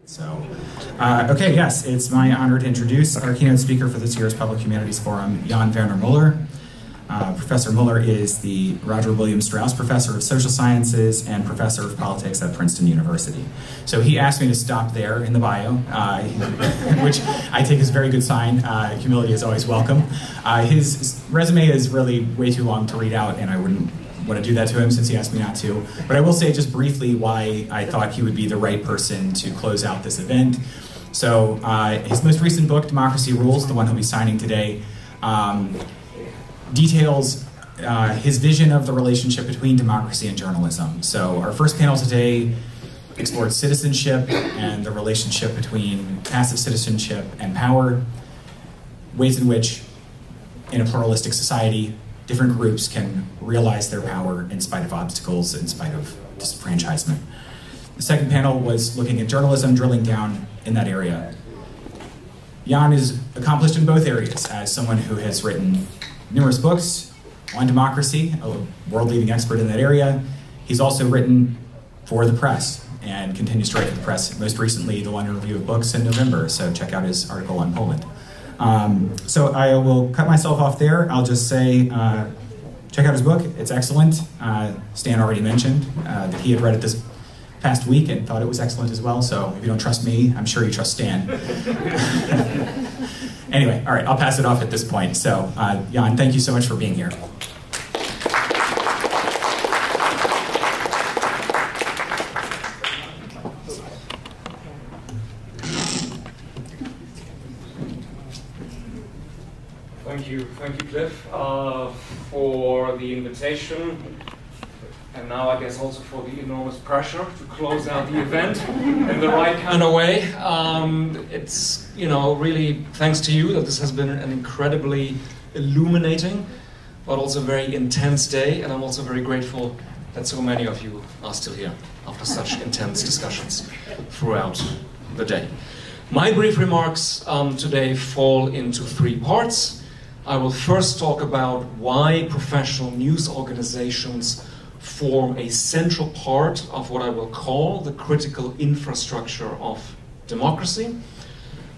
Okay, yes, it's my honor to introduce our keynote speaker for this year's Public Humanities Forum, Jan-Werner Müller. Professor Müller is the Roger William Straus Professor of Social Sciences and Professor of Politics at Princeton University. So he asked me to stop there in the bio, which I take as a very good sign. Humility is always welcome. His resume is really way too long to read out, and I wouldn't want to do that to him since he asked me not to. But I will say just briefly why I thought he would be the right person to close out this event. So his most recent book, Democracy Rules, the one he'll be signing today, details his vision of the relationship between democracy and journalism. So our first panel today explored citizenship and the relationship between passive citizenship and power, ways in which, in a pluralistic society, different groups can realize their power in spite of obstacles, in spite of disenfranchisement. The second panel was looking at journalism, drilling down in that area. Jan is accomplished in both areas as someone who has written numerous books on democracy, a world-leading expert in that area. He's also written for the press and continues to write for the press, most recently the London Review of Books in November, so check out his article on Poland. So I will cut myself off there. I'll just say, check out his book. It's excellent. Stan already mentioned that he had read it this past week and thought it was excellent as well, so if you don't trust me, I'm sure you trust Stan. Anyway, all right, I'll pass it off at this point. So, Jan, thank you so much for being here. Thank you, Cliff, for the invitation, and now I guess also for the enormous pressure to close out the event in the right kind of way. It's, really thanks to you that this has been an incredibly illuminating, but also very intense day, and I'm also very grateful that so many of you are still here after such intense discussions throughout the day. My brief remarks today fall into three parts. I will first talk about why professional news organizations form a central part of what I will call the critical infrastructure of democracy.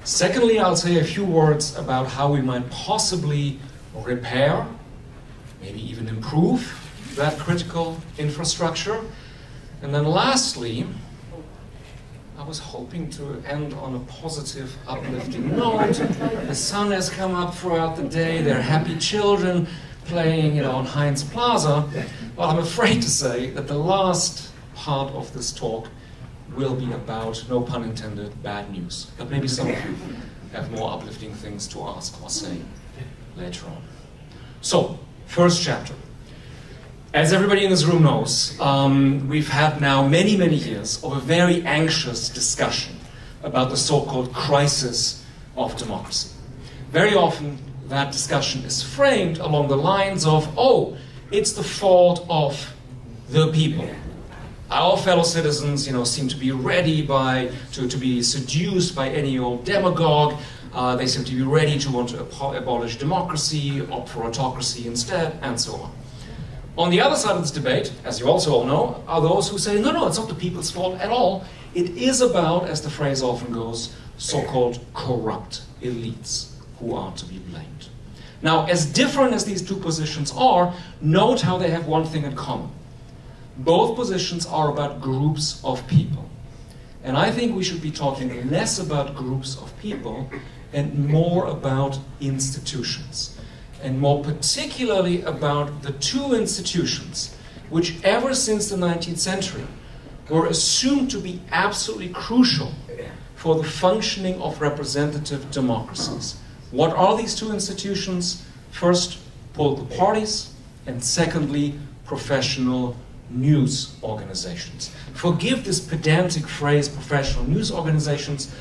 Secondly, I'll say a few words about how we might possibly repair, maybe even improve, that critical infrastructure. And then lastly, I was hoping to end on a positive, uplifting note. The sun has come up throughout the day. There are happy children playing, on Heinz Plaza. Well, I'm afraid to say that the last part of this talk will be about, no pun intended, bad news. But maybe some of you have more uplifting things to ask or say later on. So, first chapter. As everybody in this room knows, we've had now many, many years of a very anxious discussion about the so-called crisis of democracy. Very often, that discussion is framed along the lines of, oh, it's the fault of the people. Our fellow citizens, seem to be ready to be seduced by any old demagogue. They seem to be ready to want to abolish democracy, opt for autocracy instead, and so on. On the other side of this debate, as you also all know, are those who say, no, it's not the people's fault at all. It is about, as the phrase often goes, so-called corrupt elites who are to be blamed. Now, as different as these two positions are, note how they have one thing in common. Both positions are about groups of people. And I think we should be talking less about groups of people and more about institutions. And more particularly about the two institutions which ever since the 19th century were assumed to be absolutely crucial for the functioning of representative democracies. What are these two institutions? First, political parties, and secondly, professional news organizations. Forgive this pedantic phrase, professional news organizations.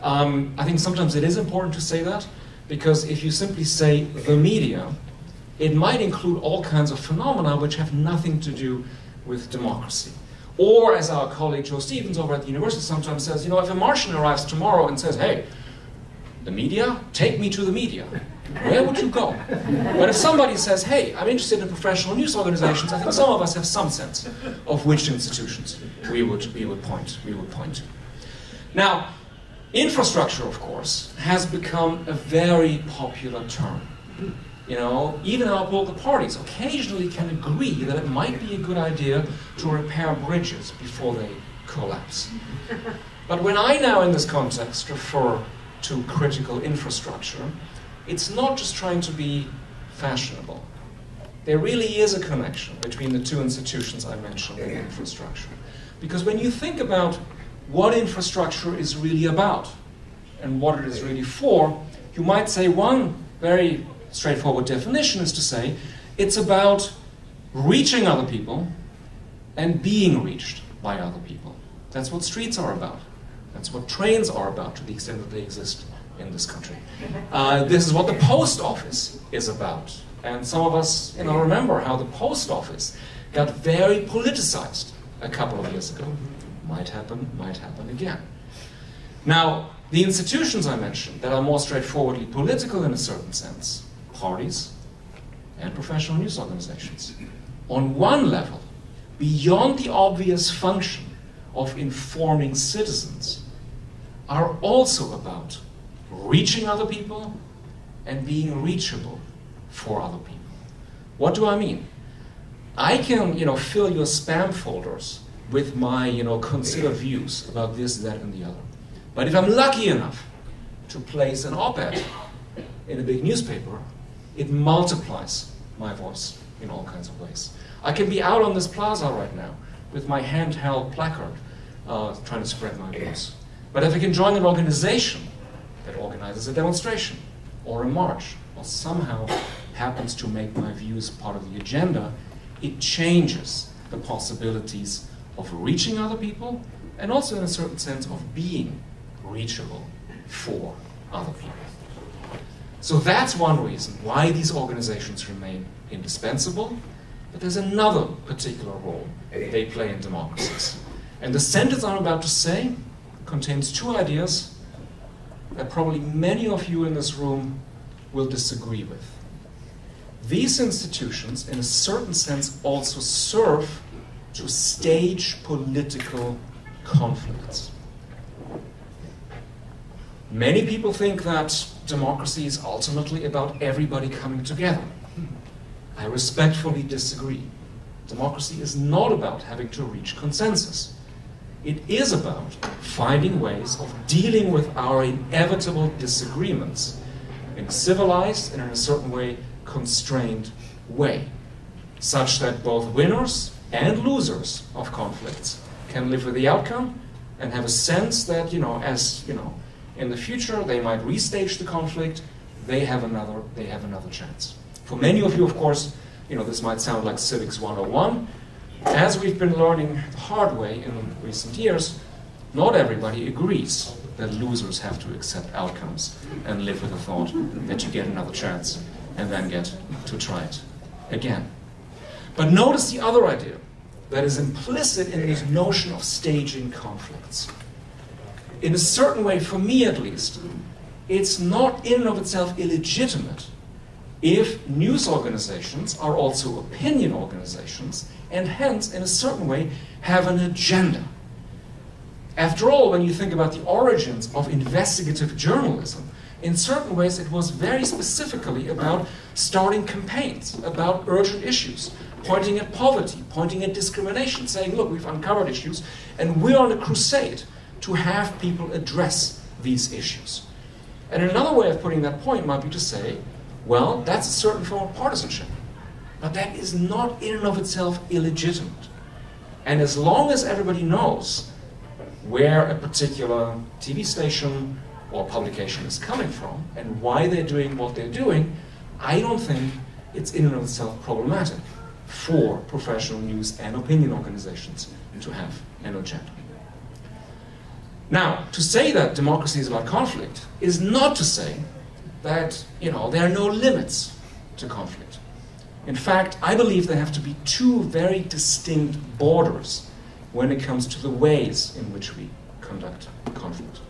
I think sometimes it is important to say that, because if you simply say the media, it might include all kinds of phenomena which have nothing to do with democracy. Or, as our colleague Joe Stevens over at the university sometimes says, if a Martian arrives tomorrow and says, hey, the media, take me to the media, where would you go? But if somebody says, hey, I'm interested in professional news organizations, I think some of us have some sense of which institutions we would point to. Now, Infrastructure, of course, has become a very popular term. You know, even our political parties occasionally can agree that it might be a good idea to repair bridges before they collapse. But when I now in this context refer to critical infrastructure, it's not just trying to be fashionable. There really is a connection between the two institutions I mentioned in infrastructure. Because when you think about what infrastructure is really about and what it is really for, you might say one very straightforward definition is to say it's about reaching other people and being reached by other people. That's what streets are about. That's what trains are about, to the extent that they exist in this country. This is what the post office is about. And some of us, remember how the post office got very politicized a couple of years ago. Might happen again. Now, the institutions I mentioned that are more straightforwardly political in a certain sense, parties and professional news organizations, on one level, beyond the obvious function of informing citizens, are also about reaching other people and being reachable for other people. What do I mean? I can, fill your spam folders with my, considered views about this, that, and the other. But if I'm lucky enough to place an op-ed in a big newspaper, it multiplies my voice in all kinds of ways. I can be out on this plaza right now with my handheld placard trying to spread my views. But if I can join an organization that organizes a demonstration or a march, or somehow happens to make my views part of the agenda, it changes the possibilities of reaching other people and also in a certain sense of being reachable for other people. So that's one reason why these organizations remain indispensable, but there's another particular role they play in democracies. And the sentence I'm about to say contains two ideas that probably many of you in this room will disagree with. These institutions, in a certain sense, also serve to stage political conflicts. Many people think that democracy is ultimately about everybody coming together. I respectfully disagree. Democracy is not about having to reach consensus. It is about finding ways of dealing with our inevitable disagreements in a civilized and in a certain way constrained way, such that both winners and losers of conflicts can live with the outcome and have a sense that, in the future they might restage the conflict, they have another chance. For many of you, of course, this might sound like Civics 101. As we've been learning the hard way in recent years, not everybody agrees that losers have to accept outcomes and live with the thought that you get another chance and then get to try it again. But notice the other idea that is implicit in this notion of staging conflicts. In a certain way, for me at least, it's not in and of itself illegitimate if news organizations are also opinion organizations and hence, in a certain way, have an agenda. After all, when you think about the origins of investigative journalism, in certain ways it was very specifically about starting campaigns, about urgent issues, pointing at poverty, pointing at discrimination, saying, look, we've uncovered issues, and we're on a crusade to have people address these issues. And another way of putting that point might be to say, well, that's a certain form of partisanship, but that is not in and of itself illegitimate. And as long as everybody knows where a particular TV station or publication is coming from and why they're doing what they're doing, I don't think it's in and of itself problematic for professional news and opinion organizations to have an agenda. Now, to say that democracy is about conflict is not to say that, there are no limits to conflict. In fact, I believe there have to be two very distinct borders when it comes to the ways in which we conduct conflict.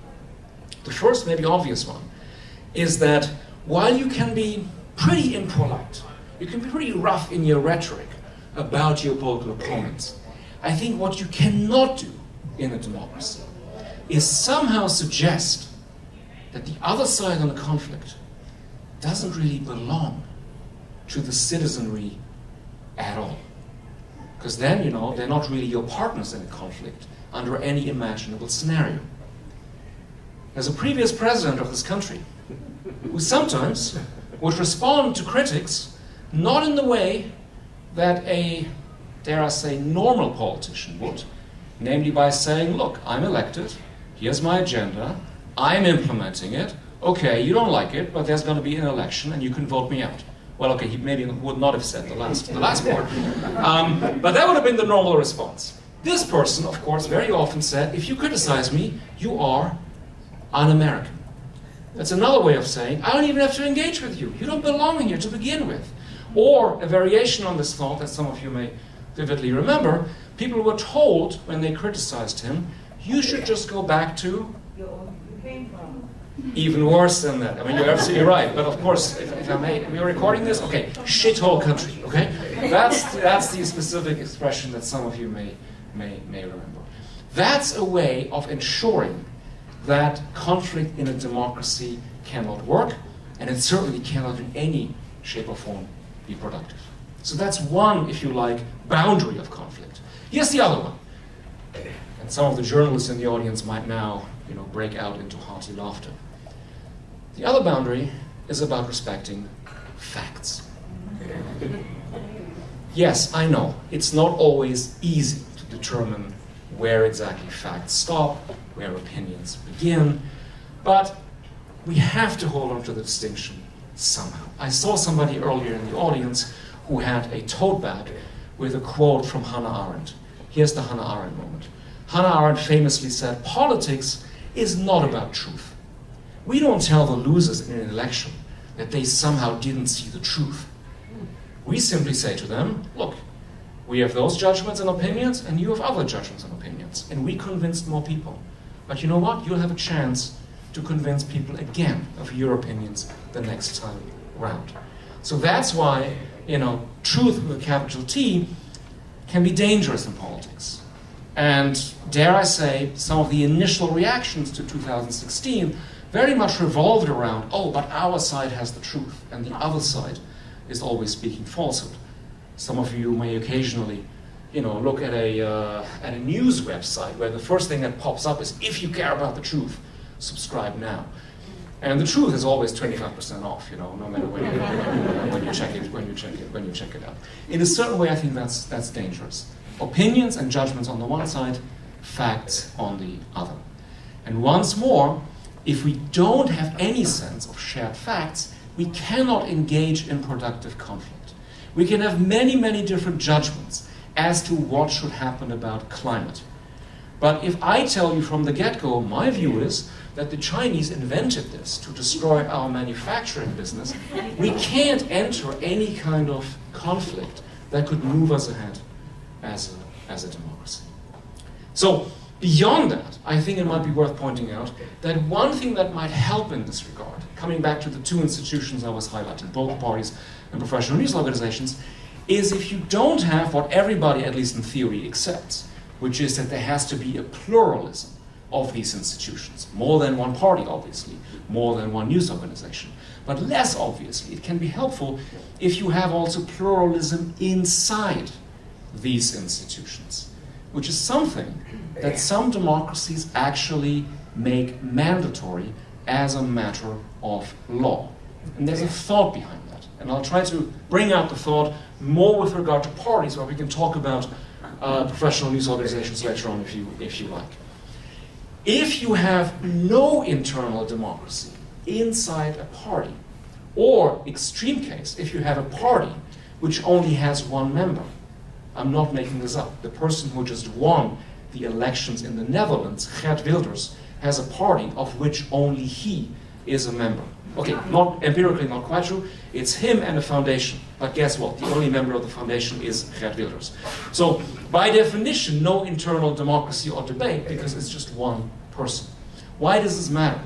The first, maybe obvious one, is that while you can be pretty impolite, you can be pretty rough in your rhetoric about your political opponents, I think what you cannot do in a democracy is somehow suggest that the other side on the conflict doesn't really belong to the citizenry at all. Because then, you know, they're not really your partners in a conflict under any imaginable scenario. There's a previous president of this country who sometimes would respond to critics not in the way that a, dare I say, normal politician would, namely by saying, look, I'm elected, here's my agenda, I'm implementing it, okay, you don't like it, but there's going to be an election and you can vote me out. Well, okay, he maybe would not have said the last part. But that would have been the normal response. This person, of course, very often said, if you criticize me, you are un-American. That's another way of saying, I don't even have to engage with you. You don't belong here to begin with. Or a variation on this thought that some of you may vividly remember, people were told when they criticized him, you should just go back to You came from. even worse than that. I mean, you're absolutely right. But of course, if I may, we're recording this? Okay, shithole country, okay? That's the specific expression that some of you may remember. That's a way of ensuring that conflict in a democracy cannot work, and it certainly cannot in any shape or form be productive. So that's one, if you like, boundary of conflict. Here's the other one. And some of the journalists in the audience might now, you know, break out into hearty laughter. The other boundary is about respecting facts. Yes, I know, it's not always easy to determine where exactly facts stop, where opinions begin, but we have to hold on to the distinction somehow. I saw somebody earlier in the audience who had a tote bag with a quote from Hannah Arendt. Here's the Hannah Arendt moment. Hannah Arendt famously said, politics is not about truth. We don't tell the losers in an election that they somehow didn't see the truth. We simply say to them, look, we have those judgments and opinions, and you have other judgments and opinions, and we convinced more people. But you know what? You'll have a chance to convince people again of your opinions the next time round. So that's why, you know, truth with a capital T can be dangerous in politics. And dare I say, some of the initial reactions to 2016 very much revolved around, oh, but our side has the truth, and the other side is always speaking falsehood. Some of you may occasionally, you know, look at a news website where the first thing that pops up is, if you care about the truth, subscribe now. And the truth is always 25% off, you know, no matter when you check it out. In a certain way, I think that's dangerous. Opinions and judgments on the one side, facts on the other. And once more, if we don't have any sense of shared facts, we cannot engage in productive conflict. We can have many, many different judgments as to what should happen about climate. But if I tell you from the get-go, my view is that the Chinese invented this to destroy our manufacturing business, we can't enter any kind of conflict that could move us ahead as a democracy. So beyond that, I think it might be worth pointing out that one thing that might help in this regard, coming back to the two institutions I was highlighting, both parties and professional news organizations, is if you don't have what everybody, at least in theory, accepts, which is that there has to be a pluralism of these institutions. More than one party, obviously, more than one news organization. But less obviously, it can be helpful if you have also pluralism inside these institutions, which is something that some democracies actually make mandatory as a matter of law. And there's a thought behind that. And I'll try to bring out the thought more with regard to parties, where we can talk about professional news organizations later on if you like. If you have no internal democracy inside a party, or extreme case, if you have a party which only has one member, I'm not making this up, the person who just won the elections in the Netherlands, Geert Wilders, has a party of which only he is a member. Okay, not empirically not quite true, it's him and a foundation. But guess what? The only member of the foundation is Geert Wilders. So, by definition, no internal democracy or debate, because it's just one person. Why does this matter?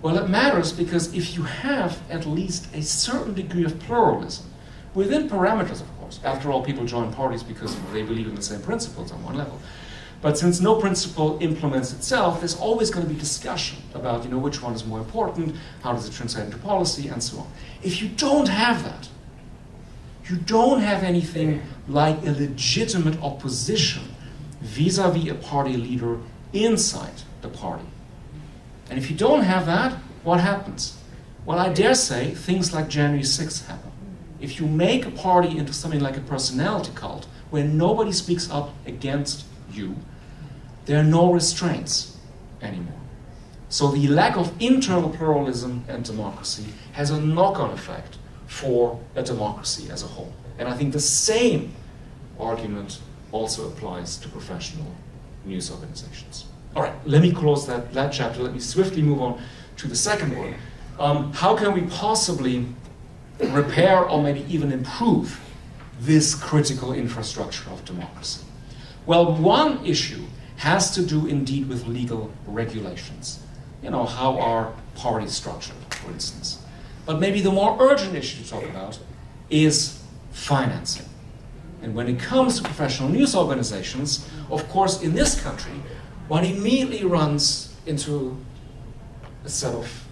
Well, it matters because if you have at least a certain degree of pluralism, within parameters, of course, after all, people join parties because they believe in the same principles on one level. But since no principle implements itself, there's always going to be discussion about, which one is more important, how does it translate into policy, and so on. If you don't have that, you don't have anything like a legitimate opposition vis-à-vis a party leader inside the party. And if you don't have that, what happens? Well, I dare say things like January 6th happen. If you make a party into something like a personality cult, where nobody speaks up against you, there are no restraints anymore. So the lack of internal pluralism and democracy has a knock-on effect for a democracy as a whole. And I think the same argument also applies to professional news organizations. All right, let me close that chapter. Let me swiftly move on to the second one. How can we possibly repair or maybe even improve this critical infrastructure of democracy? Well, one issue has to do indeed with legal regulations. How are parties structured, for instance. But maybe the more urgent issue to talk about is financing. And when it comes to professional news organizations, of course, in this country, one immediately runs into a set of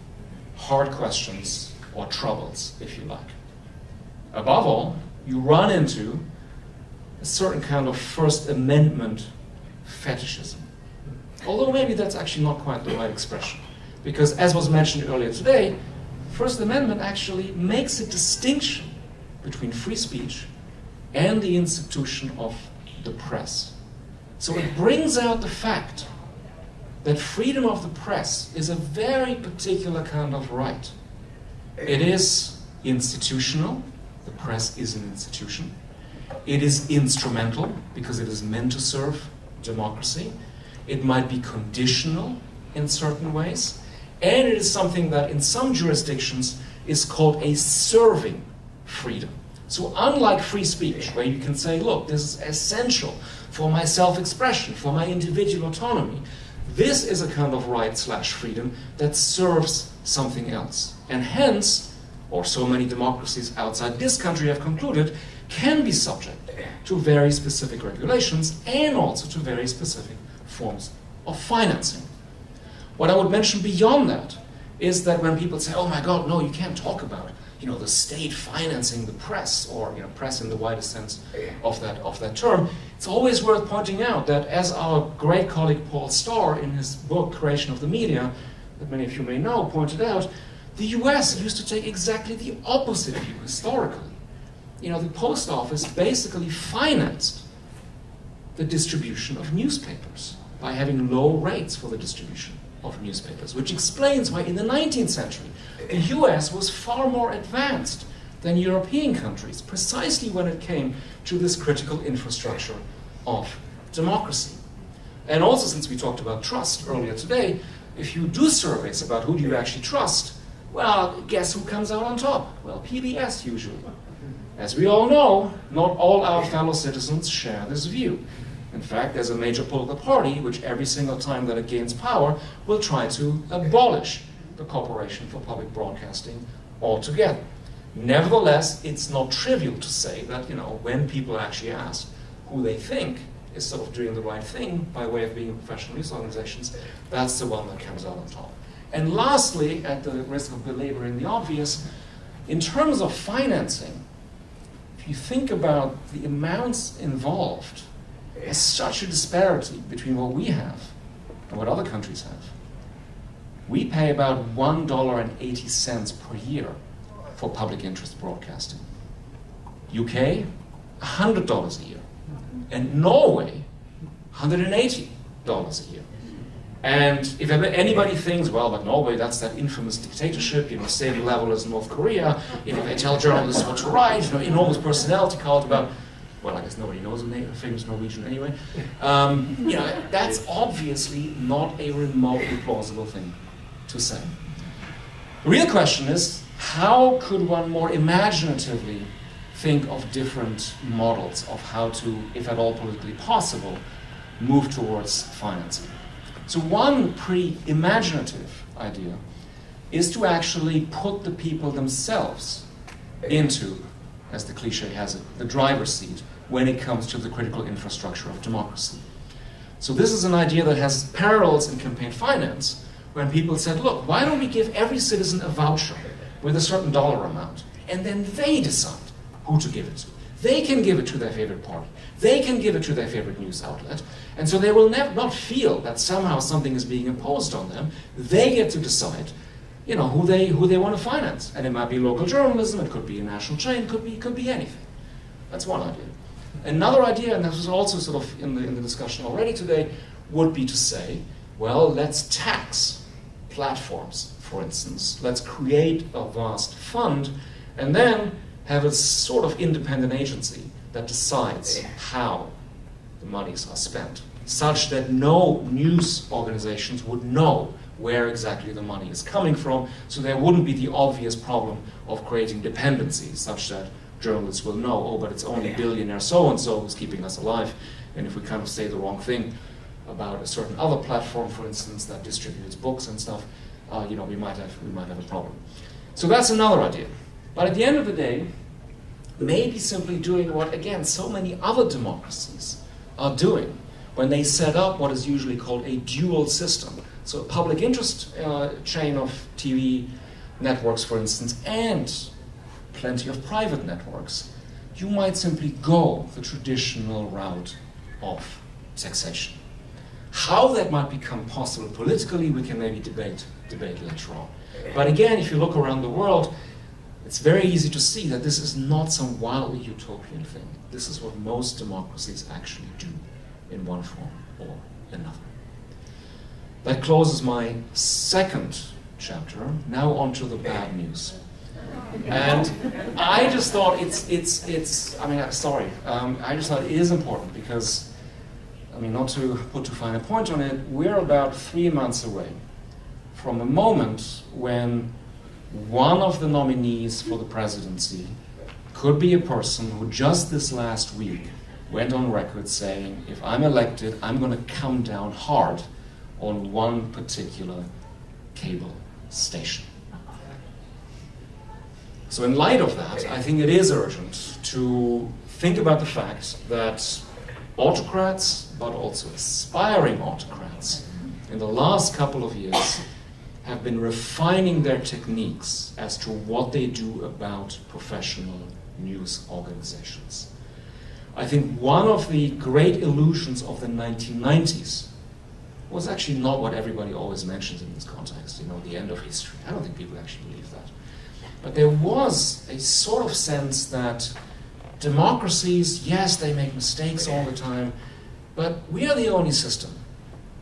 hard questions or troubles, if you like. Above all, you run into a certain kind of First Amendment fetishism. Although maybe that's actually not quite the right expression. Because as was mentioned earlier today, First Amendment actually makes a distinction between free speech and the institution of the press. So it brings out the fact that freedom of the press is a very particular kind of right. It is institutional. The press is an institution. It is instrumental because it is meant to serve democracy. It might be conditional in certain ways. And it is something that in some jurisdictions is called a serving freedom. So unlike free speech, where you can say, look, this is essential for my self-expression, for my individual autonomy, this is a kind of right/freedom that serves something else. And hence, or so many democracies outside this country have concluded, can be subject to very specific regulations and also to very specific forms of financing. What I would mention beyond that is that when people say, oh my God, no, you can't talk about the state financing the press, or press in the widest sense of that term, it's always worth pointing out that, as our great colleague Paul Starr in his book Creation of the Media, that many of you may know, pointed out, the US used to take exactly the opposite view historically. The post office basically financed the distribution of newspapers by having low rates for the distribution of newspapers, which explains why in the 19th century the US was far more advanced than European countries, precisely when it came to this critical infrastructure of democracy. And also, since we talked about trust earlier today, if you do surveys about who do you actually trust, well, guess who comes out on top? Well, PBS usually. As we all know, not all our fellow citizens share this view. In fact, there's a major political party which every single time that it gains power will try to abolish the Corporation for Public Broadcasting altogether. Nevertheless, it's not trivial to say that, when people actually ask who they think is sort of doing the right thing by way of being professional news organizations, that's the one that comes out on top. And lastly, at the risk of belaboring the obvious, in terms of financing, if you think about the amounts involved, there's such a disparity between what we have and what other countries have. We pay about $1.80 per year for public interest broadcasting. UK, $100 a year. And Norway, $180 a year. And if anybody thinks, well, but Norway, that's that infamous dictatorship, same level as North Korea, they tell journalists what to write, enormous personality cult about, well, I guess nobody knows a famous Norwegian anyway. That's obviously not a remotely plausible thing to say. The real question is, how could one more imaginatively think of different models of how to, if at all politically possible, move towards financing? So one pretty imaginative idea is to actually put the people themselves into, as the cliche has it, the driver's seat when it comes to the critical infrastructure of democracy. So this is an idea that has parallels in campaign finance, when people said, look, why don't we give every citizen a voucher with a certain dollar amount, and then they decide who to give it to. They can give it to their favorite party. They can give it to their favorite news outlet. And so they will not feel that somehow something is being imposed on them. They get to decide, you know, who they want to finance. And it might be local journalism, it could be a national chain, it could be anything. That's one idea. Another idea, and this was also sort of in the discussion already today, would be to say, well, let's tax platforms, for instance. Let's create a vast fund and then have a sort of independent agency that decides how the monies are spent, such that no news organizations would know where exactly the money is coming from, so there wouldn't be the obvious problem of creating dependencies, such that journalists will know, oh, but it's only billionaire so-and-so who's keeping us alive, and if we kind of say the wrong thing about a certain other platform, for instance, that distributes books and stuff, you know, we might have a problem. So that's another idea. But at the end of the day, maybe simply doing what, again, so many other democracies are doing when they set up what is usually called a dual system. So a public interest chain of TV networks, for instance, and plenty of private networks, you might simply go the traditional route of taxation. How that might become possible politically, we can maybe debate later on. But again, if you look around the world, it's very easy to see that this is not some wildly utopian thing. This is what most democracies actually do in one form or another. That closes my second chapter. Now on to the bad news. And I just thought I just thought it is important because, I mean, not to put too fine a point on it, we're about 3 months away from a moment when one of the nominees for the presidency could be a person who just this last week went on record saying, if I'm elected, I'm going to come down hard on one particular cable station. So in light of that, I think it is urgent to think about the fact that autocrats, but also aspiring autocrats, in the last couple of years have been refining their techniques as to what they do about professional news organizations. I think one of the great illusions of the 1990s was actually not what everybody always mentions in this context, you know, the end of history. I don't think people actually believe that. But there was a sort of sense that democracies, yes, they make mistakes all the time, but we are the only system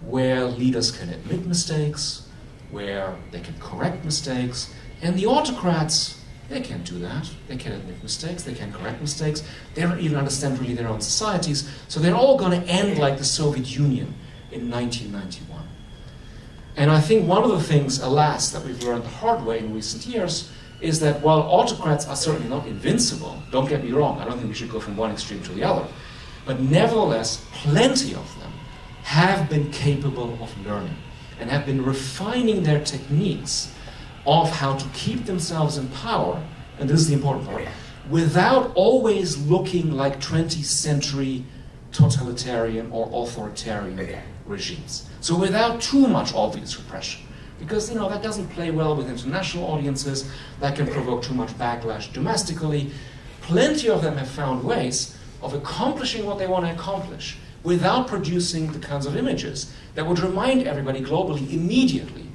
where leaders can admit mistakes, where they can correct mistakes, and the autocrats, they can't do that. They can't admit mistakes, they can't correct mistakes, they don't even understand really their own societies, so they're all going to end like the Soviet Union in 1991. And I think one of the things, alas, that we've learned the hard way in recent years is that while autocrats are certainly not invincible, don't get me wrong, I don't think we should go from one extreme to the other, but nevertheless, plenty of them have been capable of learning and have been refining their techniques of how to keep themselves in power, and this is the important part, without always looking like 20th century totalitarian or authoritarian regimes. So without too much obvious repression. Because, you know, that doesn't play well with international audiences, that can provoke too much backlash domestically. Plenty of them have found ways of accomplishing what they want to accomplish without producing the kinds of images that would remind everybody globally immediately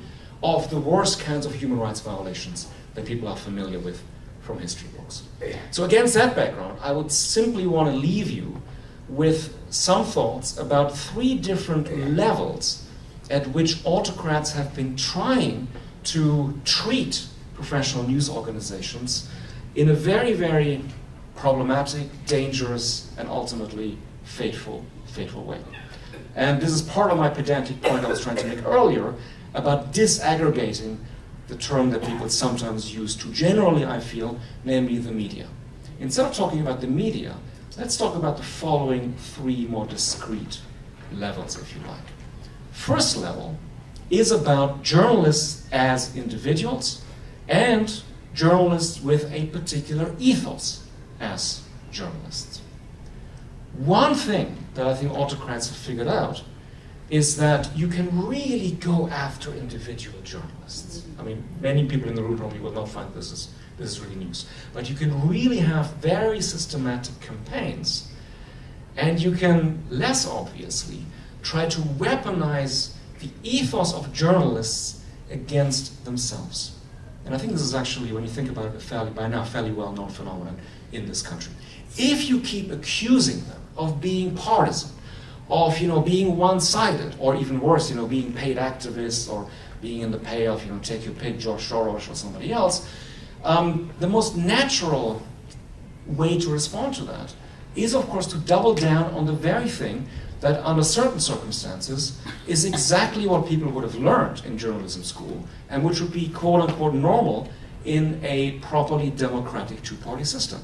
of the worst kinds of human rights violations that people are familiar with from history books. So against that background, I would simply want to leave you with some thoughts about 3 different levels at which autocrats have been trying to treat professional news organizations in a very, very problematic, dangerous, and ultimately fateful way. And this is part of my pedantic point I was trying to make earlier about disaggregating the term that people sometimes use too generally, I feel, namely the media. Instead of talking about the media, let's talk about the following 3 more discrete levels, if you like. First level is about journalists as individuals and journalists with a particular ethos as journalists. One thing that I think autocrats have figured out is that you can really go after individual journalists. I mean, many people in the room probably will not find this is really news. But you can really have very systematic campaigns, and you can, less obviously, try to weaponize the ethos of journalists against themselves. And I think this is actually, when you think about it, by now fairly well-known phenomenon in this country. If you keep accusing them of being partisan, of being one-sided, or even worse, being paid activists, or being in the pay of take your pick, George Soros or somebody else, the most natural way to respond to that is, of course, to double down on the very thing that, under certain circumstances, is exactly what people would have learned in journalism school, and which would be quote-unquote normal in a properly democratic two-party system.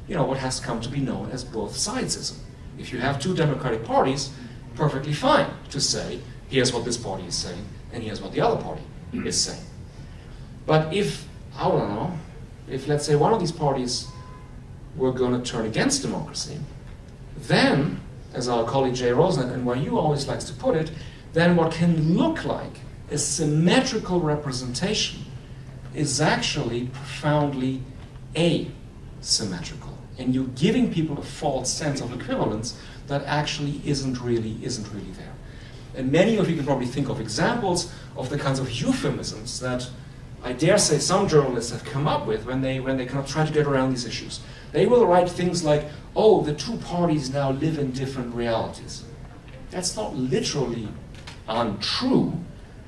What has come to be known as both sidesism. If you have two democratic parties, perfectly fine to say, here's what this party is saying, and here's what the other party is saying. But if, I don't know, if let's say one of these parties were going to turn against democracy, then, as our colleague Jay Rosen at NYU always likes to put it, then what can look like a symmetrical representation is actually profoundly asymmetrical. And you're giving people a false sense of equivalence that actually isn't really there. And many of you can probably think of examples of the kinds of euphemisms that I dare say some journalists have come up with when they kind of try to get around these issues. They will write things like, oh, the two parties now live in different realities. That's not literally untrue,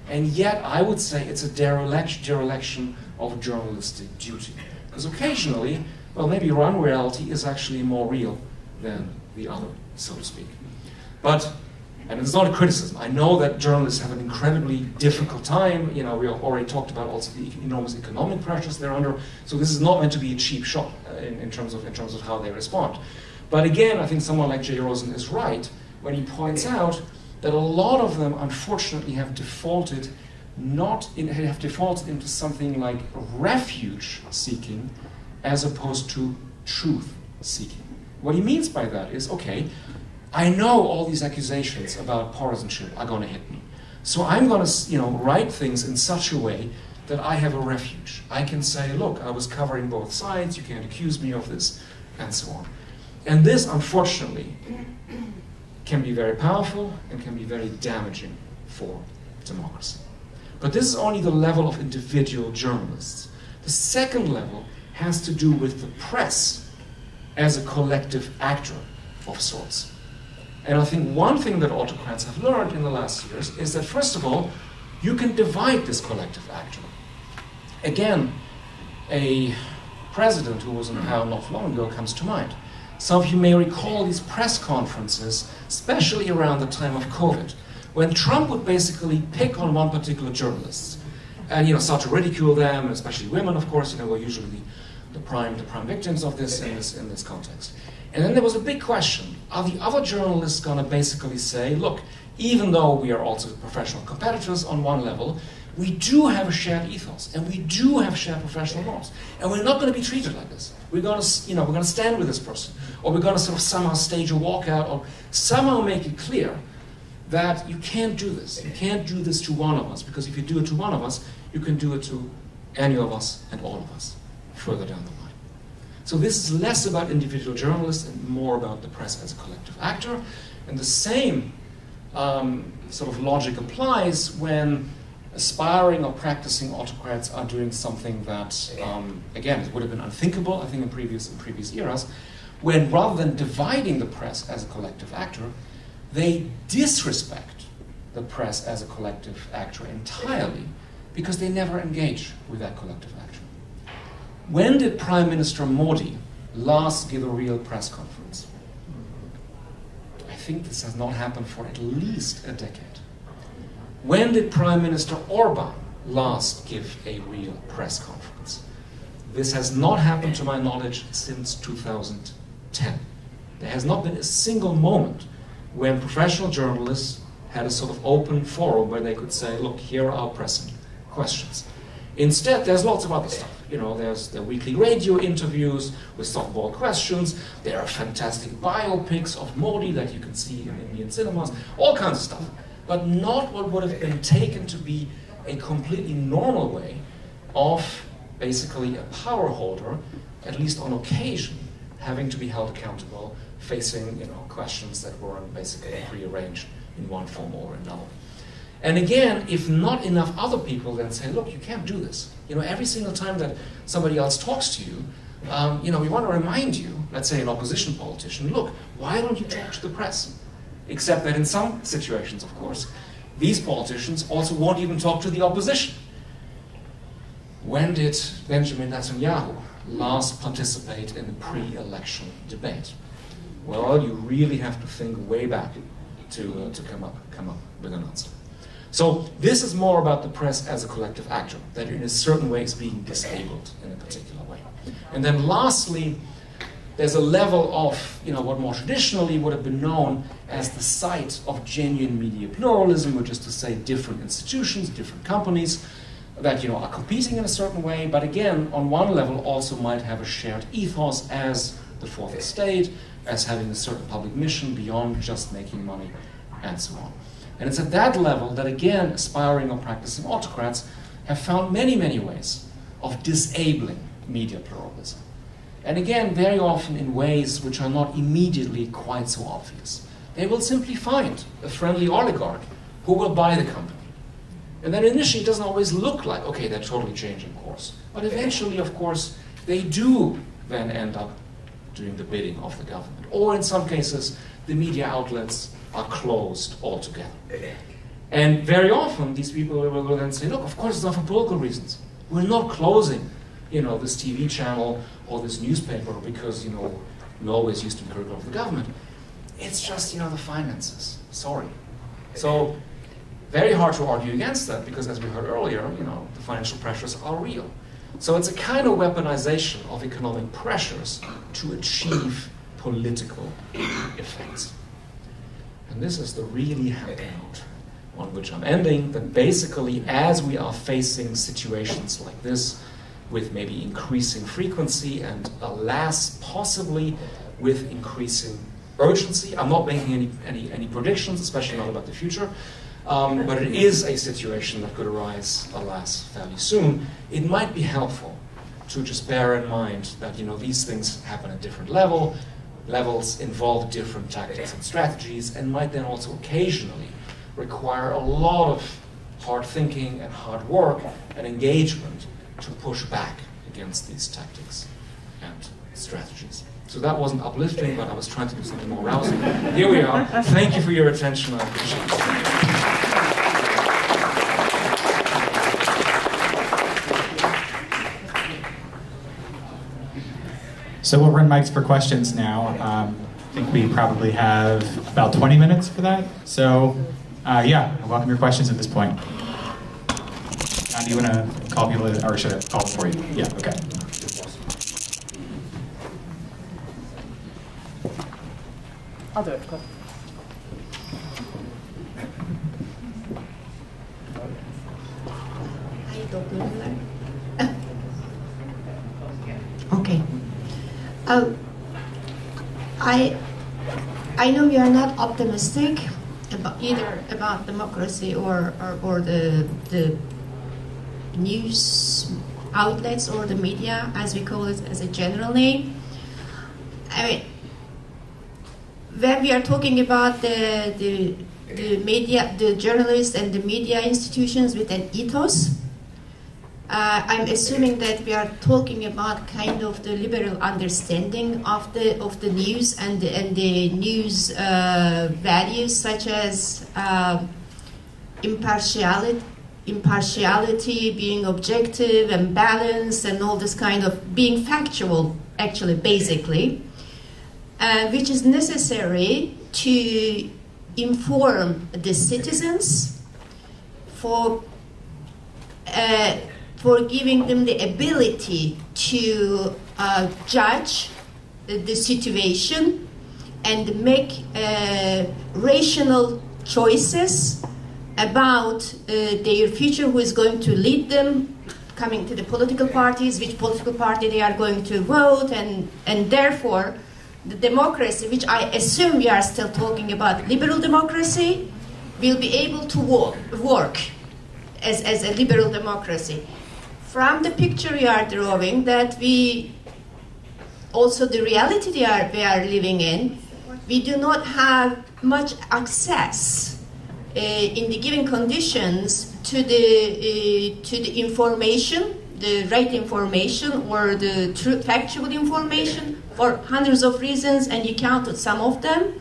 and yet I would say it's a dereliction of journalistic duty. Because occasionally, well, maybe one reality is actually more real than the other, so to speak. But, and it's not a criticism, I know that journalists have an incredibly difficult time. We already talked about also the enormous economic pressures they're under. So this is not meant to be a cheap shot in terms of how they respond. But again, I think someone like Jay Rosen is right when he points out that a lot of them, unfortunately, have defaulted into something like refuge seeking as opposed to truth seeking. What he means by that is, okay, I know all these accusations about partisanship are going to hit me. So I'm going to, write things in such a way that I have a refuge. I can say, look, I was covering both sides, you can't accuse me of this, and so on. And this, unfortunately, can be very powerful and can be very damaging for democracy. But this is only the level of individual journalists. The second level has to do with the press as a collective actor of sorts. And I think one thing that autocrats have learned in the last years is that, first of all, you can divide this collective actor. Again, a president who was in power not long ago comes to mind. Some of you may recall these press conferences, especially around the time of COVID, when Trump would basically pick on one particular journalist and start to ridicule them, especially women, of course, were usually the prime victims of this in this context. And then there was a big question: are the other journalists going to basically say, look, even though we are also professional competitors on one level, we do have a shared ethos and we do have shared professional norms, and we're not going to be treated like this. We're going to, we're going to stand with this person, or we're going to sort of somehow stage a walkout, or somehow make it clear that you can't do this. You can't do this to one of us, because if you do it to one of us, you can do it to any of us and all of us further down the line. So this is less about individual journalists and more about the press as a collective actor. And the same sort of logic applies when aspiring or practicing autocrats are doing something that, again, it would have been unthinkable, I think, in previous eras, when rather than dividing the press as a collective actor, they disrespect the press as a collective actor entirely because they never engage with that collective actor. When did Prime Minister Modi last give a real press conference? I think this has not happened for at least a decade. When did Prime Minister Orban last give a real press conference? This has not happened, to my knowledge, since 2010. There has not been a single moment when professional journalists had a sort of open forum where they could say, look, here are our pressing questions. Instead, there's lots of other stuff. There's the weekly radio interviews with softball questions. There are fantastic biopics of Modi that you can see in Indian cinemas. All kinds of stuff. but not what would have been taken to be a completely normal way of basically a power holder, at least on occasion, having to be held accountable, facing questions that weren't basically prearranged in one form or another. And again, if not enough other people then say, look, you can't do this. Every single time that somebody else talks to you, we want to remind you, let's say an opposition politician, look, why don't you talk to the press? Except that in some situations, of course, these politicians also won't even talk to the opposition. When did Benjamin Netanyahu last participate in a pre-election debate? Well, you really have to think way back to come up with an answer. So this is more about the press as a collective actor, that in a certain way is being disabled in a particular way. And then lastly, there's a level of what more traditionally would have been known as the site of genuine media pluralism, which is to say different institutions, different companies that are competing in a certain way, but again, on one level also might have a shared ethos as the fourth estate, as having a certain public mission beyond just making money, and so on. And it's at that level that, again, aspiring or practicing autocrats have found many, many ways of disabling media pluralism. And again, very often in ways which are not immediately quite so obvious. They will simply find a friendly oligarch who will buy the company. And then initially it doesn't always look like, okay, they're totally changing course. But eventually, of course, they do then end up doing the bidding of the government. Or in some cases, the media outlets are closed altogether. And very often, these people will then say, look, of course it's not for political reasons. We're not closing, this TV channel or this newspaper because, we always used to be critical of the government. It's just, the finances. Sorry. So, very hard to argue against that because, as we heard earlier, the financial pressures are real. So it's a kind of weaponization of economic pressures to achieve political effects. And this is the really happy note on which I'm ending, that basically as we are facing situations like this, with maybe increasing frequency and alas, possibly with increasing urgency, I'm not making any predictions, especially not about the future, but it is a situation that could arise, alas, fairly soon. It might be helpful to just bear in mind that these things happen at different levels, involve different tactics and strategies, and might then also occasionally require a lot of hard thinking and hard work and engagement to push back against these tactics and strategies. So that wasn't uplifting, but I was trying to do something more rousing. Here we are. Thank you for your attention. I appreciate it. So we'll run mics for questions now. I think we probably have about 20 minutes for that. So yeah, I welcome your questions at this point. John, do you want to call people, or should I call them for you? Yeah, okay. I'll do it. Go. Hi, Dr. Müller. Okay. I know you are not optimistic about either about democracy or the news outlets or the media, as we call it as a general name. I mean, when we are talking about the media, the journalists and the media institutions with an ethos, I'm assuming that we are talking about kind of the liberal understanding of the news and the news values such as impartiality, being objective and balanced, and all this kind of being factual, actually, basically, which is necessary to inform the citizens for giving them the ability to judge the situation and make rational choices about their future, who is going to lead them, coming to the political parties, which political party they are going to vote, and therefore the democracy, which I assume we are still talking about liberal democracy, will be able to work as a liberal democracy. From the picture you are drawing, that we also the reality we are living in, we do not have much access in the given conditions to the information, the right information or the true factual information for hundreds of reasons, and you counted some of them,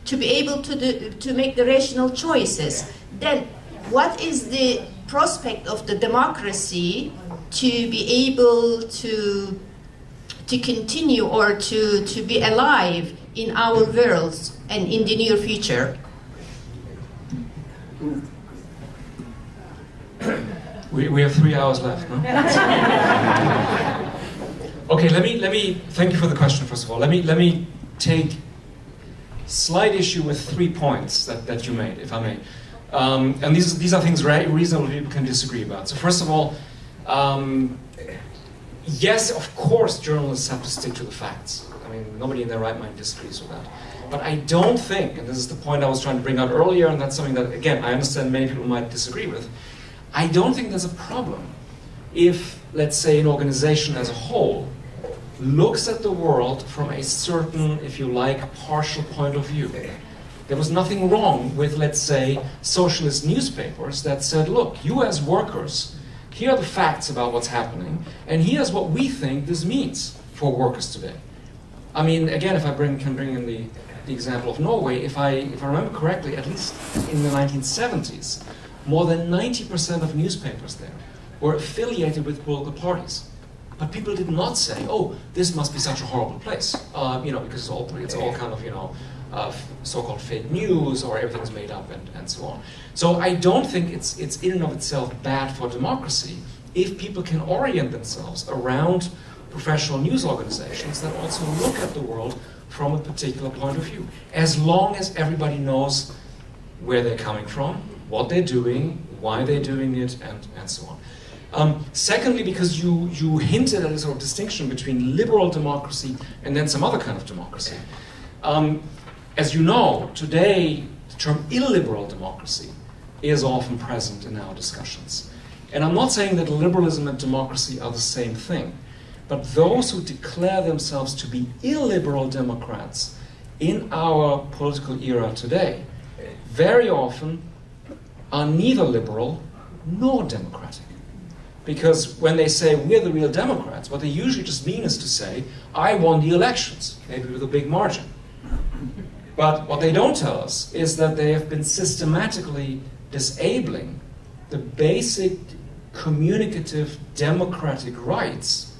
to be able to make the rational choices. Then what is the prospect of the democracy to be able to continue or to be alive in our worlds and in the near future? We have 3 hours left, no? Okay, let me thank you for the question, first of all. Let me take slight issue with 3 points that you made, if I may. And these are things reasonable people can disagree about. So first of all, yes, of course journalists have to stick to the facts. I mean, nobody in their right mind disagrees with that. But I don't think, and this is the point I was trying to bring out earlier, and that's something that, again, I understand many people might disagree with, I don't think there's a problem if, let's say, an organization as a whole looks at the world from a certain, if you like, partial point of view. There was nothing wrong with, let's say, socialist newspapers that said, look, you as workers, here are the facts about what's happening, and here's what we think this means for workers today. I mean, again, if I can bring in the example of Norway, if I remember correctly, at least in the 1970s, more than 90% of newspapers there were affiliated with political parties. But people did not say, oh, this must be such a horrible place, because it's all kind of, so-called fake news, or everything's made up, and so on. So I don't think it's in and of itself bad for democracy if people can orient themselves around professional news organizations that also look at the world from a particular point of view, as long as everybody knows where they're coming from, what they're doing, why they're doing it, and so on. Secondly, because you hinted at a sort of distinction between liberal democracy and then some other kind of democracy. As you know, today the term illiberal democracy is often present in our discussions. And I'm not saying that liberalism and democracy are the same thing, but those who declare themselves to be illiberal Democrats in our political era today very often are neither liberal nor democratic. Because when they say we're the real Democrats, what they usually just mean is to say, I won the elections, maybe with a big margin. But what they don't tell us is that they have been systematically disabling the basic communicative democratic rights,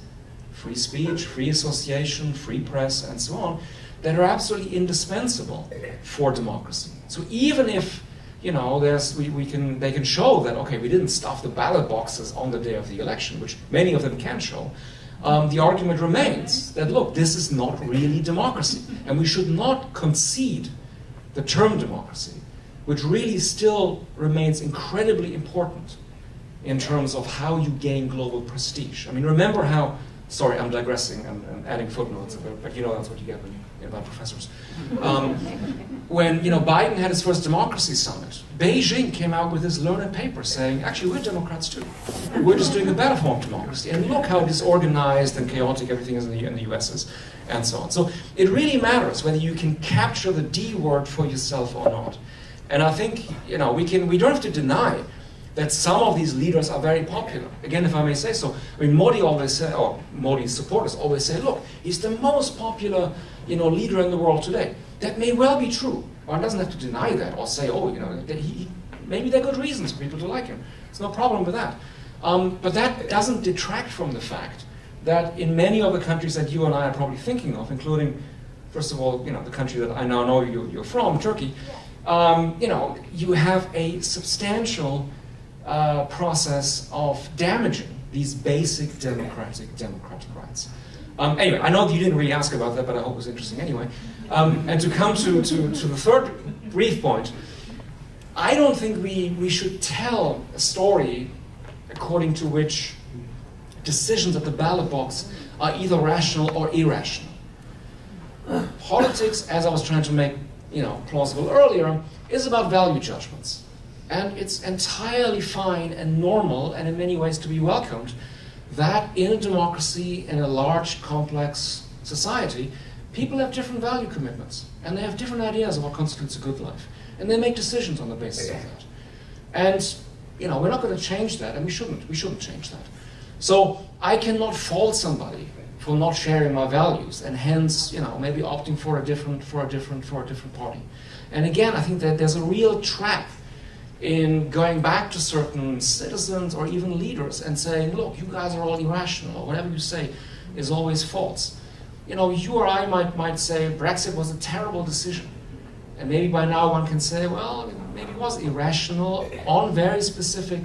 free speech, free association, free press, and so on, that are absolutely indispensable for democracy. So even if they can show that, okay, we didn't stuff the ballot boxes on the day of the election, which many of them can show, the argument remains that, look, this is not really democracy, and we should not concede the term democracy, which really still remains incredibly important in terms of how you gain global prestige. I mean, remember how, sorry, I'm digressing and adding footnotes, but that's what you get when you invite professors. When Biden had his first democracy summit, Beijing came out with this learned paper saying, actually, we're Democrats too. We're just doing a better form of democracy. And look how disorganized and chaotic everything is in the US is, and so on. So it really matters whether you can capture the D word for yourself or not. And I think, we don't have to deny that some of these leaders are very popular. Again, if I may say so, I mean, Modi always say, or Modi's supporters always say, look, he's the most popular, leader in the world today. That may well be true. One doesn't have to deny that or say, oh, maybe there are good reasons for people to like him. There's no problem with that. But that doesn't detract from the fact that in many of the countries that you and I are probably thinking of, including, first of all, the country that I now know you're from, Turkey, you have a substantial process of damaging these basic democratic rights. Anyway, I know that you didn't really ask about that, but I hope it was interesting anyway. And to come to the third brief point, I don't think we should tell a story according to which decisions at the ballot box are either rational or irrational. Politics, as I was trying to make plausible earlier, is about value judgments. And it's entirely fine and normal, and in many ways to be welcomed, that in a democracy, in a large, complex society, people have different value commitments, and they have different ideas of what constitutes a good life, and they make decisions on the basis of that. And we're not going to change that, and we shouldn't change that. So I cannot fault somebody for not sharing my values, and hence, maybe opting for a different party. And again, I think that there's a real trap in going back to certain citizens or even leaders and saying, look, you guys are all irrational, or whatever you say is always false. You or I might say Brexit was a terrible decision. And maybe by now one can say, well, maybe it was irrational on very specific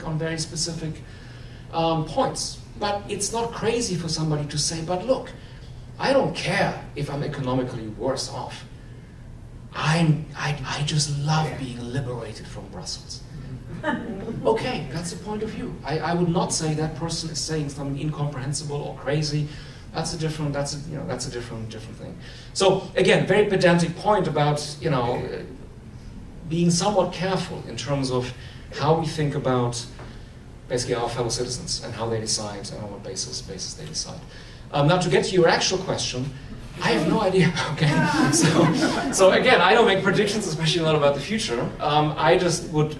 points. But it's not crazy for somebody to say, but look, I don't care if I'm economically worse off. I just love being liberated from Brussels. Okay, that's a point of view. I would not say that person is saying something incomprehensible or crazy. That's a different thing. So again, very pedantic point about being somewhat careful in terms of how we think about basically our fellow citizens and how they decide and on what basis they decide. Now to get to your actual question, I have no idea. Okay, so again, I don't make predictions, especially not about the future. I just would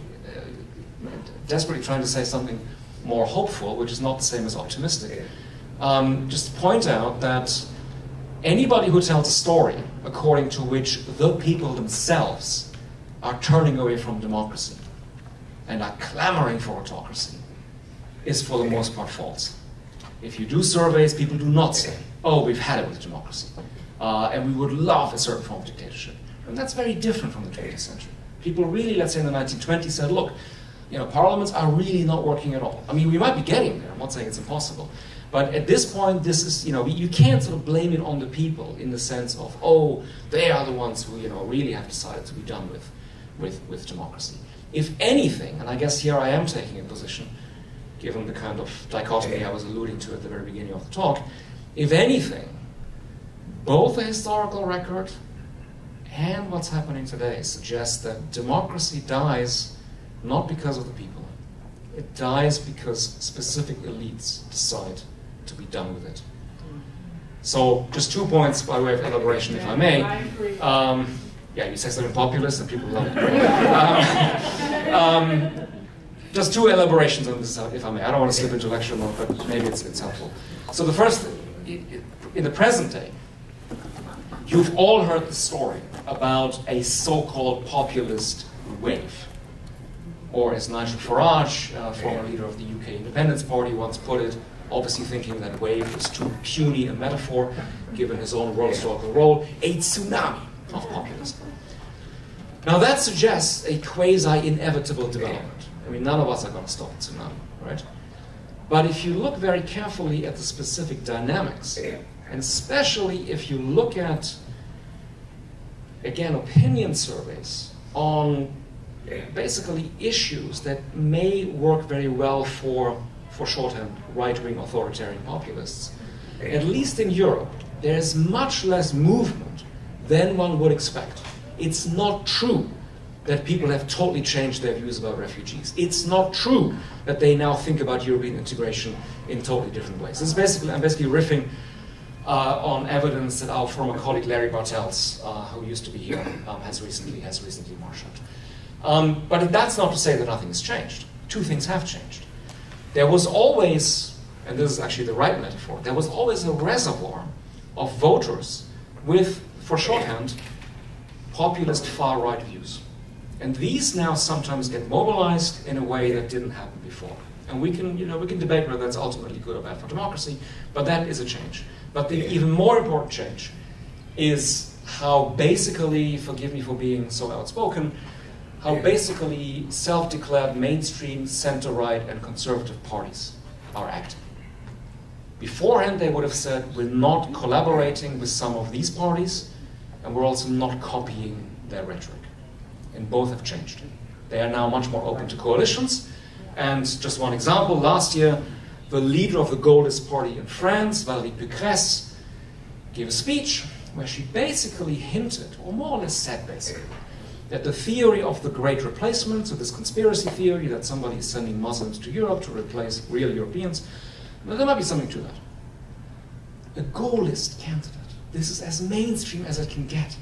desperately trying to say something more hopeful, which is not the same as optimistic. Just point out that anybody who tells a story according to which the people themselves are turning away from democracy and are clamoring for autocracy is for the most part false. If you do surveys, people do not say, oh, we've had it with democracy, and we would love a certain form of dictatorship. And that's very different from the 20th century. People really, let's say in the 1920s, said, look, parliaments are really not working at all. I mean, we might be getting there, I'm not saying it's impossible, but at this point, this is, you can't sort of blame it on the people in the sense of, oh, they are the ones who, really have decided to be done with democracy. If anything, and I guess here I am taking a position, given the kind of dichotomy I was alluding to at the very beginning of the talk, if anything, both the historical record and what's happening today suggests that democracy dies not because of the people. It dies because specific elites decide to be done with it. So just 2 points by way of elaboration, if I may. Yeah, you say something populist and people love it. Just 2 elaborations on this, if I may. I don't want to slip into lecture mode, but maybe it's helpful. So the first, in the present day, you've all heard the story about a so-called populist wave. Or as Nigel Farage, former leader of the UK Independence Party, once put it, obviously thinking that wave was too puny a metaphor, given his own world historical role, a tsunami of populism. Now that suggests a quasi-inevitable development. I mean, none of us are going to stop the tsunami, right? But if you look very carefully at the specific dynamics, and especially if you look at, again, opinion surveys on basically issues that may work very well for shorthand right-wing authoritarian populists, at least in Europe, there is much less movement than one would expect. It's not true that people have totally changed their views about refugees. It's not true that they now think about European integration in totally different ways. I'm basically riffing on evidence that our former colleague Larry Bartels, who used to be here, has recently marshaled. But that's not to say that nothing has changed. 2 things have changed. There was always, and this is actually the right metaphor, there was always a reservoir of voters with, for shorthand, populist far-right views. And these now sometimes get mobilized in a way that didn't happen before. And we can debate whether that's ultimately good or bad for democracy, but that is a change. But the even more important change is how basically, forgive me for being so outspoken, how basically self-declared mainstream, center-right, and conservative parties are acting. Beforehand, they would have said, we're not collaborating with some of these parties, and we're also not copying their rhetoric. And both have changed. They are now much more open to coalitions. And just one example, last year, the leader of the Gaullist party in France, Valérie Pécresse, gave a speech where she basically hinted, or more or less said basically, that the theory of the Great Replacement, so this conspiracy theory that somebody is sending Muslims to Europe to replace real Europeans, well, there might be something to that. A Gaullist candidate. This is as mainstream as it can get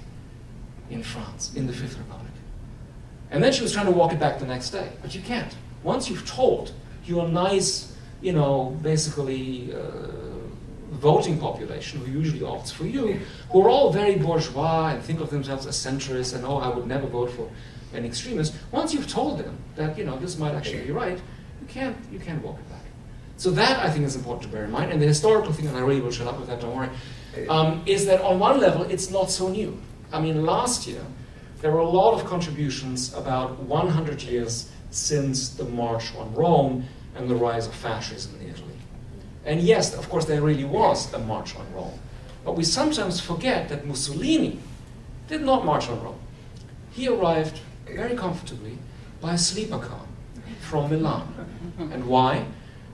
in France, in the Fifth Republic. And then she was trying to walk it back the next day, but you can't. Once you've told your nice, you know, basically voting population who usually opts for you, who are all very bourgeois and think of themselves as centrists and, oh, I would never vote for an extremist. Once you've told them that, you know, this might actually be right, you can't walk it back. So that, I think, is important to bear in mind. And the historical thing, and I really will shut up with that, don't worry, is that on one level, it's not so new. I mean, last year, there were a lot of contributions about 100 years since the March on Rome and the rise of fascism in Italy. And yes, of course, there really was a march on Rome. But we sometimes forget that Mussolini did not march on Rome. He arrived very comfortably by a sleeper car from Milan. And why?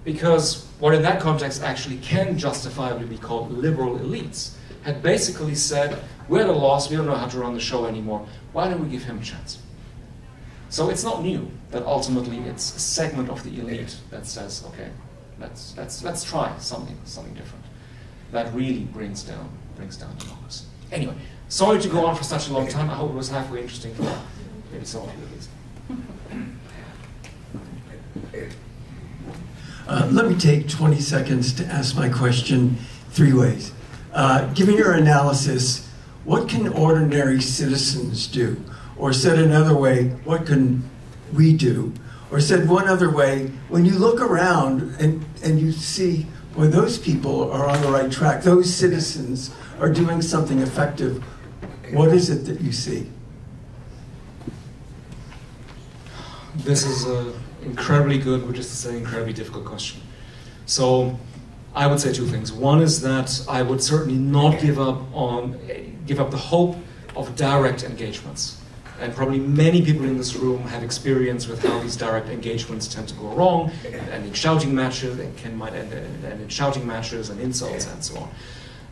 Because what in that context actually can justifiably be called liberal elites had basically said, we're the lost, we don't know how to run the show anymore, why don't we give him a chance? So it's not new that ultimately it's a segment of the elite that says, okay, let's try something different. That really brings down democracy. Anyway, sorry to go on for such a long time. I hope it was halfway interesting for maybe some of you at least. Let me take 20 seconds to ask my question 3 ways. Given your analysis, what can ordinary citizens do? Or said another way, what can we do? Or said one other way, when you look around and you see, well, those people are on the right track, those citizens are doing something effective, what is it that you see? This is an incredibly good, which is to say incredibly difficult question. So I would say 2 things. One is that I would certainly not give up the hope of direct engagements. And probably many people in this room have experience with how these direct engagements tend to go wrong, and in shouting matches, might end in shouting matches and insults and so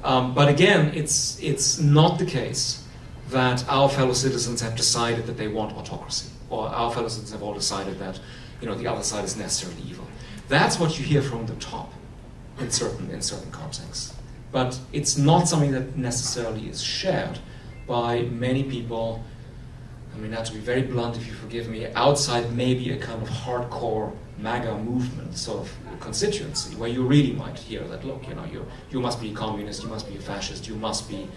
on. But again, it's not the case that our fellow citizens have decided that they want autocracy, or our fellow citizens have all decided that, you know, the other side is necessarily evil. That's what you hear from the top in certain contexts. But it's not something that necessarily is shared by many people. I mean, not to be very blunt, if you forgive me, outside maybe a kind of hardcore MAGA movement sort of constituency, where you really might hear that, look, you know, you must be a communist, you must be a fascist, you must be,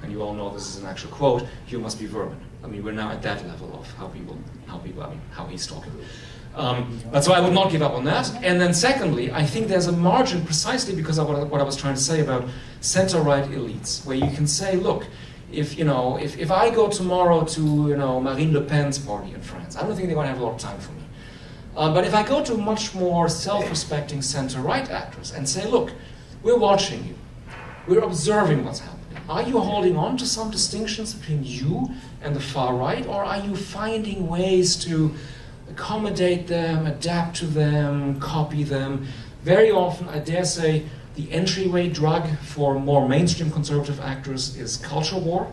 and you all know this is an actual quote, you must be vermin. I mean, we're now at that level of how he's talking. But so I would not give up on that. And then secondly, I think there's a margin precisely because of what I was trying to say about center-right elites, where you can say, look, if I go tomorrow to, you know, Marine Le Pen's party in France, I don't think they're going to have a lot of time for me. But if I go to much more self-respecting center-right actors and say, look, we're watching you, we're observing what's happening. Are you holding on to some distinctions between you and the far right, or are you finding ways to accommodate them, adapt to them, copy them? Very often, I dare say, the entryway drug for more mainstream conservative actors is culture war.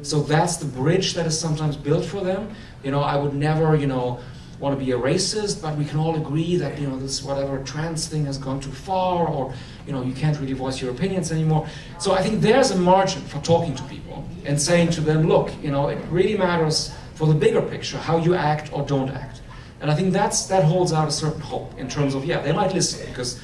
So that's the bridge that is sometimes built for them. You know, I would never, you know, want to be a racist, but we can all agree that, you know, this whatever trans thing has gone too far, or, you know, you can't really voice your opinions anymore. So I think there's a margin for talking to people and saying to them, look, you know, it really matters for the bigger picture how you act or don't act. And I think that holds out a certain hope in terms of, yeah, they might listen because,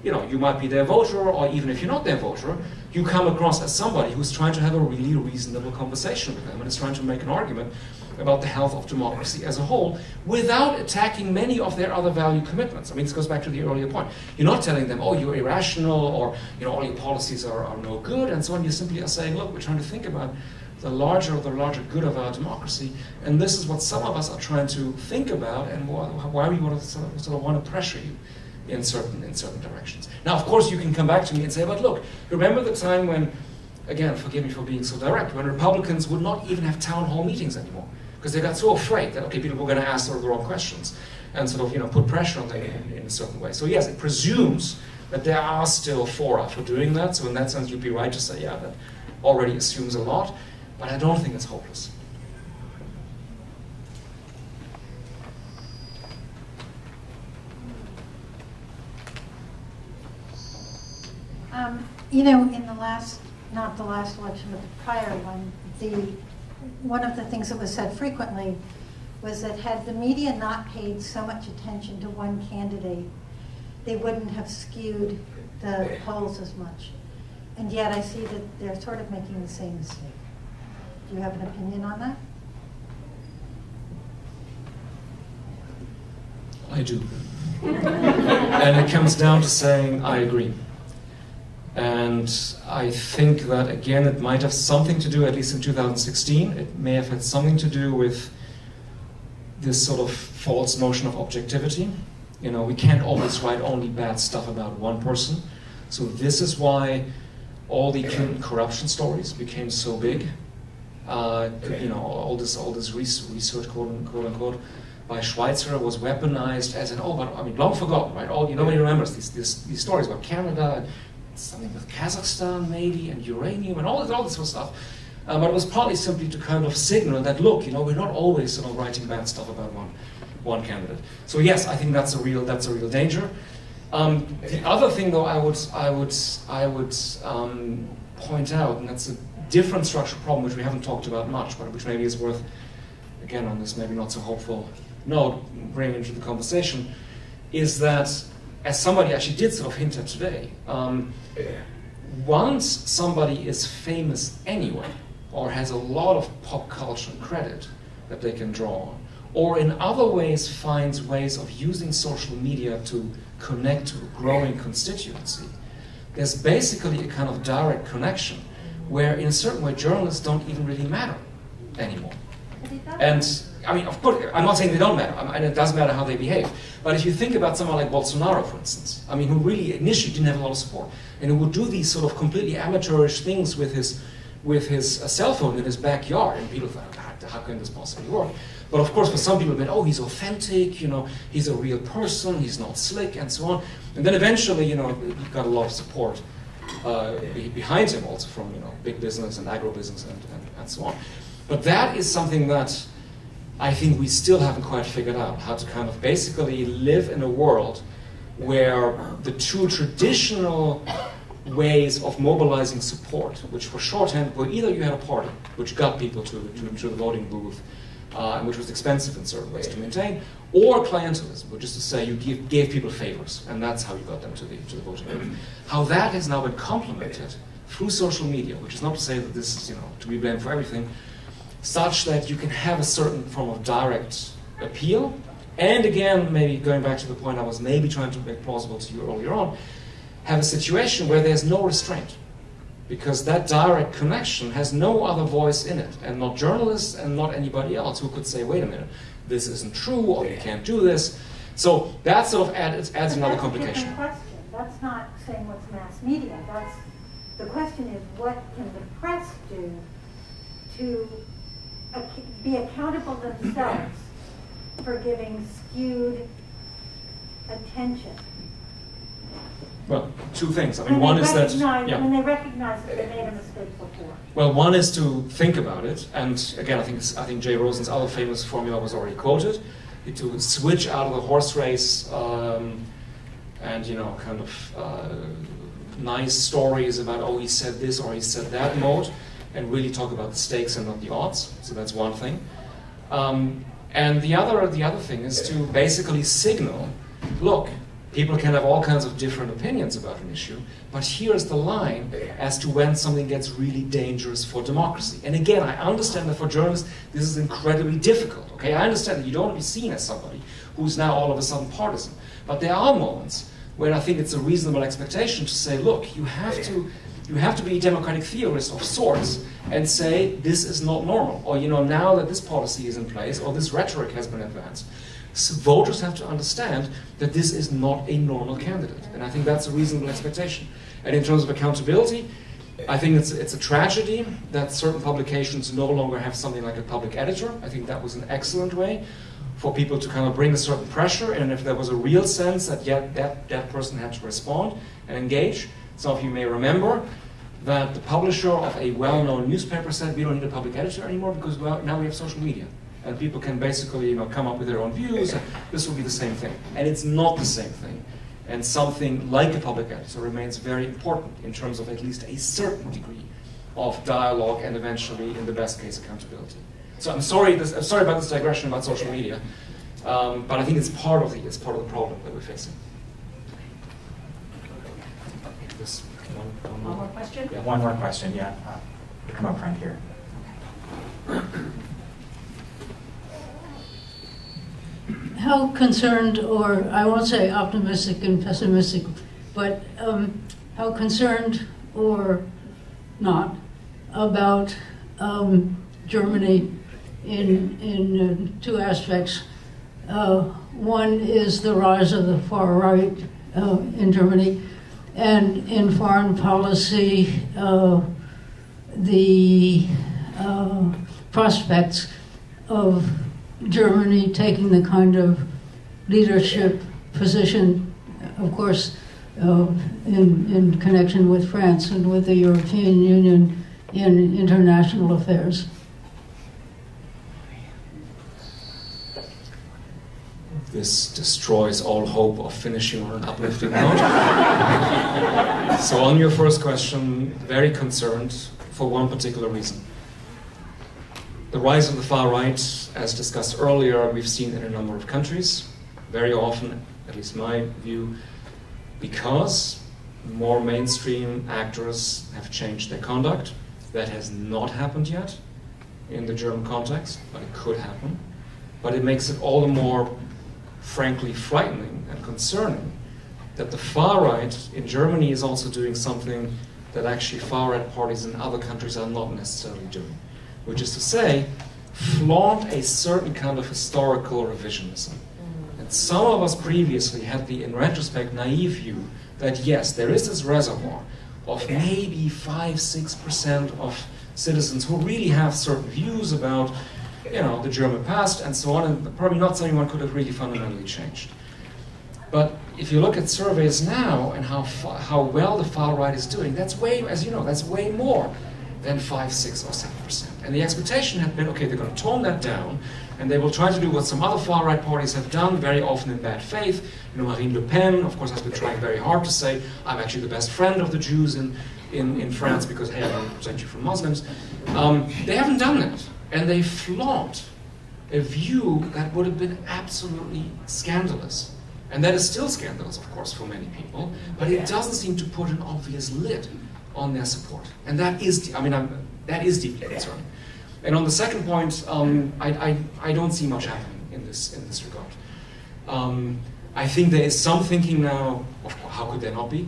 you know, you might be their voter, or even if you're not their voter, you come across as somebody who's trying to have a really reasonable conversation with them and is trying to make an argument about the health of democracy as a whole without attacking many of their other value commitments. I mean, this goes back to the earlier point. You're not telling them, oh, you're irrational, or, you know, all your policies are no good, and so on. You simply are saying, look, we're trying to think about the larger good of our democracy, and this is what some of us are trying to think about, and why we want to sort of want to pressure you in certain directions. Now, of course, you can come back to me and say, but look, remember the time when, again, forgive me for being so direct, when Republicans would not even have town hall meetings anymore, because they got so afraid that, okay, people were going to ask sort of the wrong questions, and sort of, you know, put pressure on them in a certain way. So yes, it presumes that there are still fora for doing that, so in that sense, you'd be right to say, yeah, that already assumes a lot, but I don't think it's hopeless. You know, in the last, not the last election, but the prior one, one of the things that was said frequently was that had the media not paid so much attention to one candidate, they wouldn't have skewed the polls as much. And yet I see that they're sort of making the same mistake. Do you have an opinion on that? I do. And it comes down to saying, I agree. And I think that, again, it might have something to do, at least in 2016, it may have had something to do with this sort of false notion of objectivity. You know, we can't always write only bad stuff about one person. So this is why all the Clinton corruption stories became so big. You know, all this research, quote unquote, by Schweitzer was weaponized as an, oh, but I mean, long forgotten, right? Nobody remembers these stories about Canada, and something with Kazakhstan maybe, and uranium, and all this sort of stuff. But it was partly simply to kind of signal that, look, you know, we're not always sort of writing bad stuff about one candidate. So yes, I think that's a real danger. The other thing, though, I would point out, and that's a different structural problem which we haven't talked about much, but which maybe is worth, again, on this maybe not so hopeful note, bringing into the conversation, is that, as somebody actually did sort of hint at today, once somebody is famous anyway, or has a lot of pop culture credit that they can draw on, or in other ways finds ways of using social media to connect to a growing constituency, there's basically a kind of direct connection where, in a certain way, journalists don't even really matter anymore. And, I mean, of course, I'm not saying they don't matter, and it does matter how they behave. But if you think about someone like Bolsonaro, for instance, I mean, who really initially didn't have a lot of support, and who would do these sort of completely amateurish things with his cell phone in his backyard, and people thought, how can this possibly work? But of course, for some people, it meant, oh, he's authentic, you know, he's a real person, he's not slick, and so on. And then eventually, you know, he got a lot of support behind him, also from, you know, big business and agribusiness and so on. But that is something that I think we still haven't quite figured out, how to kind of basically live in a world where the two traditional ways of mobilizing support, which were shorthand, were either you had a party, which got people to the voting booth, and which was expensive in certain ways to maintain, or clientelism, which is to say you gave people favors, and that's how you got them to the voting booth. How that has now been complemented through social media, which is not to say that this is, you know, to be blamed for everything, such that you can have a certain form of direct appeal, and again, maybe going back to the point I was maybe trying to make plausible to you earlier on, have a situation where there's no restraint, because that direct connection has no other voice in it, and not journalists and not anybody else who could say, wait a minute, this isn't true, or you can't do this. So that sort of adds another complication. That's a different question. That's not saying what's mass media. The question is, what can the press do to be accountable themselves for giving skewed attention? Well, two things. I mean, one is that when they recognize that they made a mistake before. Well, one is to think about it, and again, I think Jay Rosen's other famous formula was already quoted: to switch out of the horse race and, you know, kind of nice stories about, oh, he said this or he said that mode, and really talk about the stakes and not the odds. So that's one thing. And the other thing is to basically signal, look, people can have all kinds of different opinions about an issue, but here's the line as to when something gets really dangerous for democracy. And again, I understand that for journalists, this is incredibly difficult. Okay, I understand that you don't want to be seen as somebody who's now all of a sudden partisan. But there are moments where I think it's a reasonable expectation to say, look, you have to be a democratic theorist of sorts and say this is not normal, or, you know, now that this policy is in place or this rhetoric has been advanced, so voters have to understand that this is not a normal candidate, and I think that's a reasonable expectation. And in terms of accountability, I think it's a tragedy that certain publications no longer have something like a public editor. I think that was an excellent way for people to kind of bring a certain pressure, and if there was a real sense that that person had to respond and engage. Some of you may remember that the publisher of a well-known newspaper said, we don't need a public editor anymore because now we have social media. And people can basically come up with their own views. This will be the same thing. And it's not the same thing. And something like a public editor remains very important in terms of at least a certain degree of dialogue and eventually, in the best case, accountability. So I'm sorry about this digression about social media, but I think it's part of the problem that we're facing. This One more question? Yeah, one more question, yeah. Come up front here. How concerned, or I won't say optimistic and pessimistic, but how concerned or not about Germany in two aspects. One is the rise of the far right in Germany, and in foreign policy, the prospects of Germany taking the kind of leadership position, of course, in connection with France and with the European Union in international affairs. This destroys all hope of finishing on an uplifting note. So on your first question, very concerned for one particular reason. The rise of the far right, as discussed earlier, we've seen in a number of countries, very often, at least my view, because more mainstream actors have changed their conduct. That has not happened yet in the German context, but it could happen. But it makes it all the more, frankly, frightening and concerning that the far right in Germany is also doing something that actually far right parties in other countries are not necessarily doing, which is to say, flaunt a certain kind of historical revisionism. And some of us previously had the, in retrospect, naive view that yes, there is this reservoir of maybe 5–6% of citizens who really have certain views about, the German past and so on, and probably not something one could have really fundamentally changed. But if you look at surveys now and how well the far right is doing, that's way, as you know, that's way more than 5, 6, or 7%. And the expectation had been, okay, they're going to tone that down, and they will try to do what some other far right parties have done, very often in bad faith. Marine Le Pen, of course, has been trying very hard to say, I'm actually the best friend of the Jews in France because, hey, I don't protect you from Muslims. They haven't done that. And they flaunt a view that would have been absolutely scandalous. And that is still scandalous, of course, for many people, but it doesn't seem to put an obvious lid on their support. And that is, that is deeply concerning. And on the second point, I don't see much happening in this regard. I think there is some thinking now, how could there not be,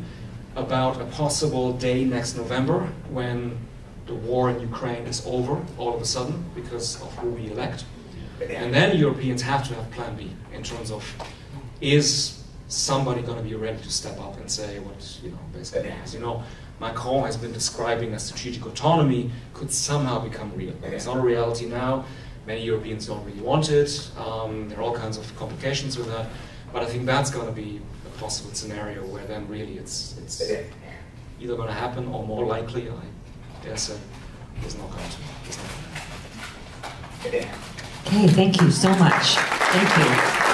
about a possible day next November when the war in Ukraine is over all of a sudden because of who we elect. And then Europeans have to have plan B in terms of, is somebody going to be ready to step up and say what, basically, as you know, Macron has been describing that strategic autonomy could somehow become real. It's not a reality now. Many Europeans don't really want it. There are all kinds of complications with that. But I think that's going to be a possible scenario where then really it's either going to happen or more likely, I dare say, it's not going to. Okay, thank you so much. Thank you.